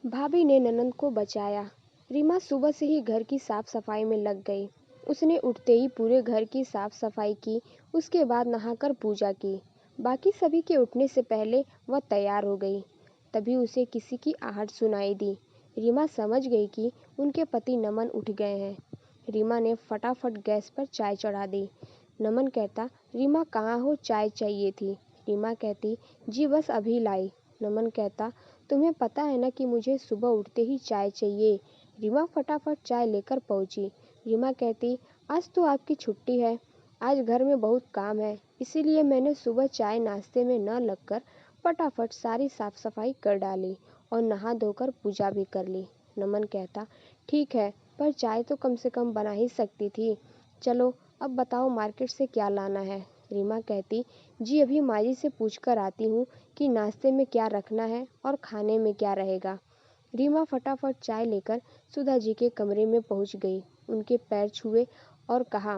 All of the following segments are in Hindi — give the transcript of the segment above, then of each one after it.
भाभी ने ननंद को बचाया। रीमा सुबह से ही घर की साफ सफाई में लग गई। उसने उठते ही पूरे घर की साफ सफाई की, उसके बाद नहाकर पूजा की। बाकी सभी के उठने से पहले वह तैयार हो गई। तभी उसे किसी की आहट सुनाई दी। रीमा समझ गई कि उनके पति नमन उठ गए हैं। रीमा ने फटाफट गैस पर चाय चढ़ा दी। नमन कहता, रीमा कहाँ हो, चाय चाहिए थी। रीमा कहती, जी बस अभी लाई। नमन कहता, तुम्हें पता है ना कि मुझे सुबह उठते ही चाय चाहिए। रीमा फटाफट चाय लेकर पहुंची। रीमा कहती, आज तो आपकी छुट्टी है, आज घर में बहुत काम है, इसीलिए मैंने सुबह चाय नाश्ते में न लगकर फटाफट सारी साफ सफाई कर डाली और नहा धोकर पूजा भी कर ली। नमन कहता, ठीक है, पर चाय तो कम से कम बना ही सकती थी। चलो अब बताओ मार्केट से क्या लाना है। रीमा कहती, जी अभी माँ से पूछ कर आती हूँ कि नाश्ते में क्या रखना है और खाने में क्या रहेगा। रीमा फटाफट चाय लेकर सुधा जी के कमरे में पहुँच गई। उनके पैर छुए और कहा,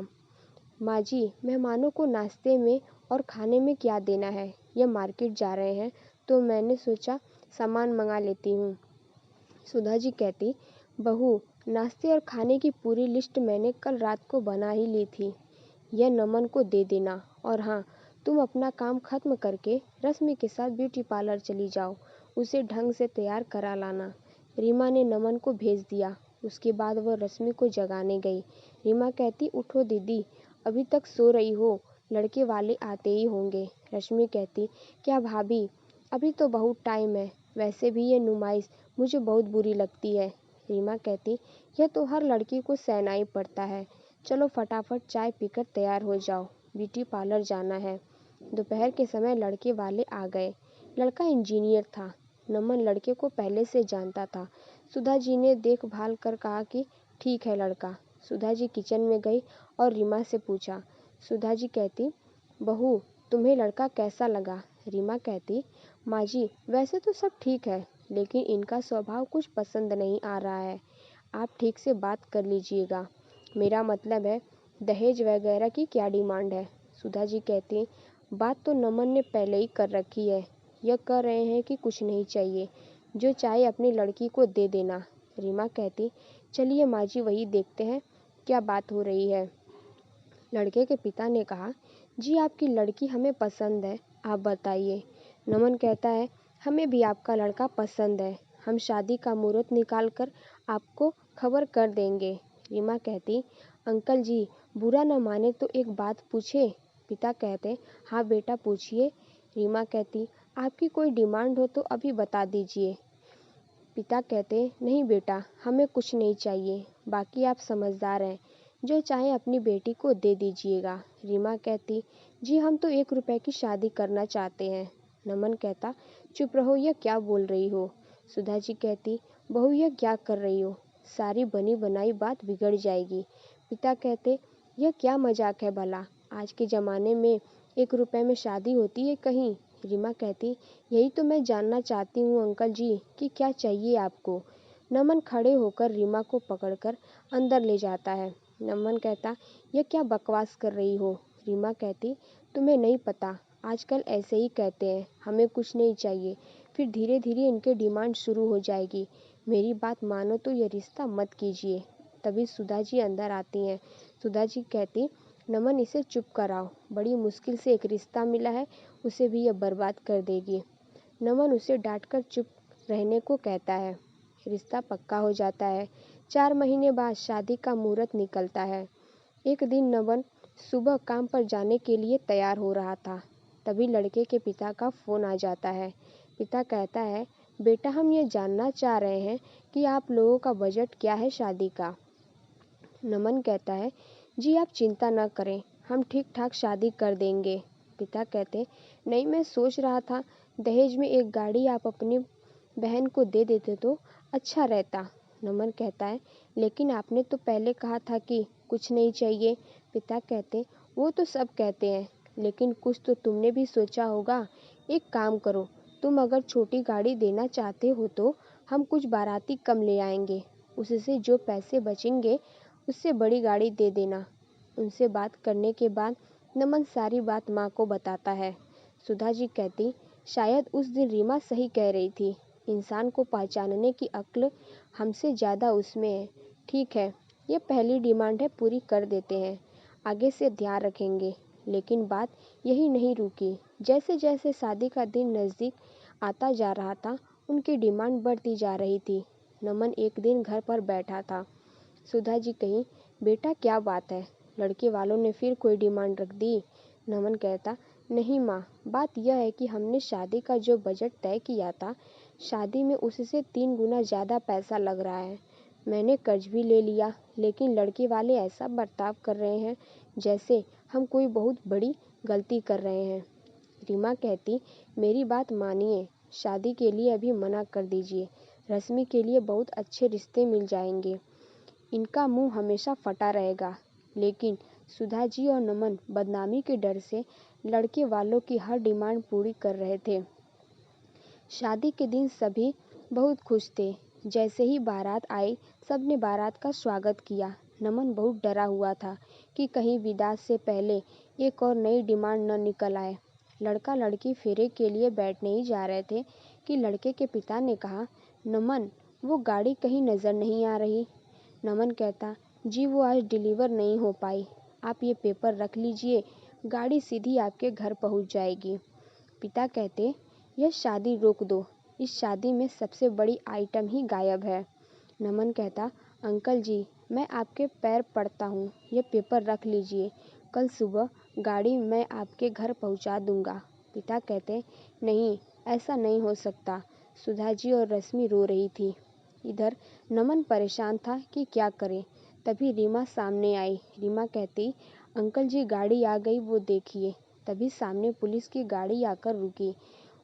माँ जी, मेहमानों को नाश्ते में और खाने में क्या देना है। यह मार्केट जा रहे हैं तो मैंने सोचा सामान मंगा लेती हूँ। सुधा जी कहती, बहू, नाश्ते और खाने की पूरी लिस्ट मैंने कल रात को बना ही ली थी। यह नमन को दे देना, और हाँ, तुम अपना काम खत्म करके रश्मि के साथ ब्यूटी पार्लर चली जाओ, उसे ढंग से तैयार करा लाना। रीमा ने नमन को भेज दिया। उसके बाद वह रश्मि को जगाने गई। रीमा कहती, उठो दीदी, अभी तक सो रही हो, लड़के वाले आते ही होंगे। रश्मि कहती, क्या भाभी, अभी तो बहुत टाइम है, वैसे भी ये नुमाइश मुझे बहुत बुरी लगती है। रीमा कहती, यह तो हर लड़की को सहना ही पड़ता है। चलो फटाफट चाय पीकर तैयार हो जाओ, ब्यूटी पार्लर जाना है। दोपहर के समय लड़के वाले आ गए। लड़का इंजीनियर था। नमन लड़के को पहले से जानता था। सुधा जी ने देखभाल कर कहा कि ठीक है लड़का। सुधा जी किचन में गई और रीमा से पूछा। सुधा जी कहती, बहू, तुम्हें लड़का कैसा लगा। रीमा कहती, माँ जी, वैसे तो सब ठीक है, लेकिन इनका स्वभाव कुछ पसंद नहीं आ रहा है। आप ठीक से बात कर लीजिएगा। मेरा मतलब है दहेज वगैरह की क्या डिमांड है। सुधा जी कहती, बात तो नमन ने पहले ही कर रखी है, यह कह रहे हैं कि कुछ नहीं चाहिए, जो चाहे अपनी लड़की को दे देना। रीमा कहती, चलिए माँ जी, वही देखते हैं क्या बात हो रही है। लड़के के पिता ने कहा, जी आपकी लड़की हमें पसंद है, आप बताइए। नमन कहता है, हमें भी आपका लड़का पसंद है, हम शादी का मुहूर्त निकाल कर आपको खबर कर देंगे। रीमा कहती, अंकल जी, बुरा न माने तो एक बात पूछे। पिता कहते, हाँ बेटा पूछिए। रीमा कहती, आपकी कोई डिमांड हो तो अभी बता दीजिए। पिता कहते, नहीं बेटा, हमें कुछ नहीं चाहिए, बाकी आप समझदार हैं, जो चाहे अपनी बेटी को दे दीजिएगा। रीमा कहती, जी हम तो 1 रुपए की शादी करना चाहते हैं। नमन कहता, चुप रहो, यह क्या बोल रही हो। सुधा जी कहती, बहू यह क्या कर रही हो, सारी बनी बनाई बात बिगड़ जाएगी। पिता कहते, यह क्या मजाक है भला, आज के ज़माने में 1 रुपए में शादी होती है कहीं। रीमा कहती, यही तो मैं जानना चाहती हूँ अंकल जी कि क्या चाहिए आपको। नमन खड़े होकर रीमा को पकड़कर अंदर ले जाता है। नमन कहता, यह क्या बकवास कर रही हो। रीमा कहती, तुम्हें नहीं पता, आजकल ऐसे ही कहते हैं, हमें कुछ नहीं चाहिए, फिर धीरे धीरे इनके डिमांड शुरू हो जाएगी। मेरी बात मानो तो ये रिश्ता मत कीजिए। तभी सुधा जी अंदर आती हैं। सुधा जी कहती, नमन इसे चुप कराओ, बड़ी मुश्किल से एक रिश्ता मिला है, उसे भी यह बर्बाद कर देगी। नमन उसे डांटकर चुप रहने को कहता है। रिश्ता पक्का हो जाता है। 4 महीने बाद शादी का मुहूर्त निकलता है। एक दिन नमन सुबह काम पर जाने के लिए तैयार हो रहा था। तभी लड़के के पिता का फ़ोन आ जाता है। पिता कहता है, बेटा हम ये जानना चाह रहे हैं कि आप लोगों का बजट क्या है शादी का। नमन कहता है, जी आप चिंता न करें, हम ठीक ठाक शादी कर देंगे। पिता कहते, नहीं मैं सोच रहा था दहेज में एक गाड़ी आप अपनी बहन को दे देते तो अच्छा रहता। नमन कहता है, लेकिन आपने तो पहले कहा था कि कुछ नहीं चाहिए। पिता कहते, वो तो सब कहते हैं, लेकिन कुछ तो तुमने भी सोचा होगा। एक काम करो, तुम अगर छोटी गाड़ी देना चाहते हो तो हम कुछ बाराती कम ले आएंगे, उससे जो पैसे बचेंगे उससे बड़ी गाड़ी दे देना। उनसे बात करने के बाद नमन सारी बात माँ को बताता है। सुधा जी कहती, शायद उस दिन रीमा सही कह रही थी, इंसान को पहचानने की अक्ल हमसे ज़्यादा उसमें है। ठीक है, ये पहली डिमांड है, पूरी कर देते हैं, आगे से ध्यान रखेंगे। लेकिन बात यही नहीं रुकी। जैसे जैसे शादी का दिन नज़दीक आता जा रहा था, उनकी डिमांड बढ़ती जा रही थी। नमन एक दिन घर पर बैठा था। सुधा जी कहीं, बेटा क्या बात है, लड़के वालों ने फिर कोई डिमांड रख दी? नमन कहता, नहीं माँ, बात यह है कि हमने शादी का जो बजट तय किया था, शादी में उससे 3 गुना ज़्यादा पैसा लग रहा है। मैंने कर्ज भी ले लिया, लेकिन लड़के वाले ऐसा बर्ताव कर रहे हैं जैसे हम कोई बहुत बड़ी गलती कर रहे हैं। रीमा कहती, मेरी बात मानिए, शादी के लिए अभी मना कर दीजिए। रश्मि के लिए बहुत अच्छे रिश्ते मिल जाएंगे, इनका मुंह हमेशा फटा रहेगा। लेकिन सुधा जी और नमन बदनामी के डर से लड़के वालों की हर डिमांड पूरी कर रहे थे। शादी के दिन सभी बहुत खुश थे। जैसे ही बारात आई, सबने बारात का स्वागत किया। नमन बहुत डरा हुआ था कि कहीं विदा से पहले एक और नई डिमांड न निकल आए। लड़का लड़की फेरे के लिए बैठने ही जा रहे थे कि लड़के के पिता ने कहा, नमन, वो गाड़ी कहीं नज़र नहीं आ रही। नमन कहता, जी वो आज डिलीवर नहीं हो पाई। आप ये पेपर रख लीजिए, गाड़ी सीधी आपके घर पहुंच जाएगी। पिता कहते, यह शादी रोक दो, इस शादी में सबसे बड़ी आइटम ही गायब है। नमन कहता, अंकल जी, मैं आपके पैर पड़ता हूँ, ये पेपर रख लीजिए, कल सुबह गाड़ी मैं आपके घर पहुँचा दूँगा। पिता कहते, नहीं, ऐसा नहीं हो सकता। सुधा जी और रश्मि रो रही थी। इधर नमन परेशान था कि क्या करे। तभी रीमा सामने आई। रीमा कहती, अंकल जी गाड़ी आ गई, वो देखिए। तभी सामने पुलिस की गाड़ी आकर रुकी।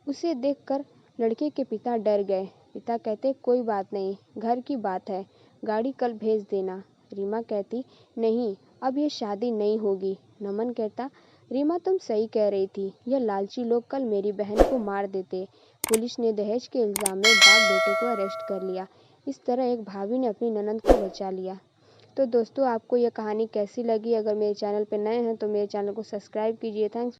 उसे देखकर लड़के के पिता डर गए। पिता कहते, कोई बात नहीं, घर की बात है, गाड़ी कल भेज देना। रीमा कहती, नहीं, अब ये शादी नहीं होगी। नमन कहता, रीमा तुम सही कह रही थी, यह लालची लोग कल मेरी बहन को मार देते। पुलिस ने दहेज के इल्ज़ाम में बाप बेटे को अरेस्ट कर लिया। इस तरह एक भाभी ने अपनी ननंद को बचा लिया। तो दोस्तों, आपको यह कहानी कैसी लगी? अगर मेरे चैनल पर नए हैं तो मेरे चैनल को सब्सक्राइब कीजिए। थैंक्स।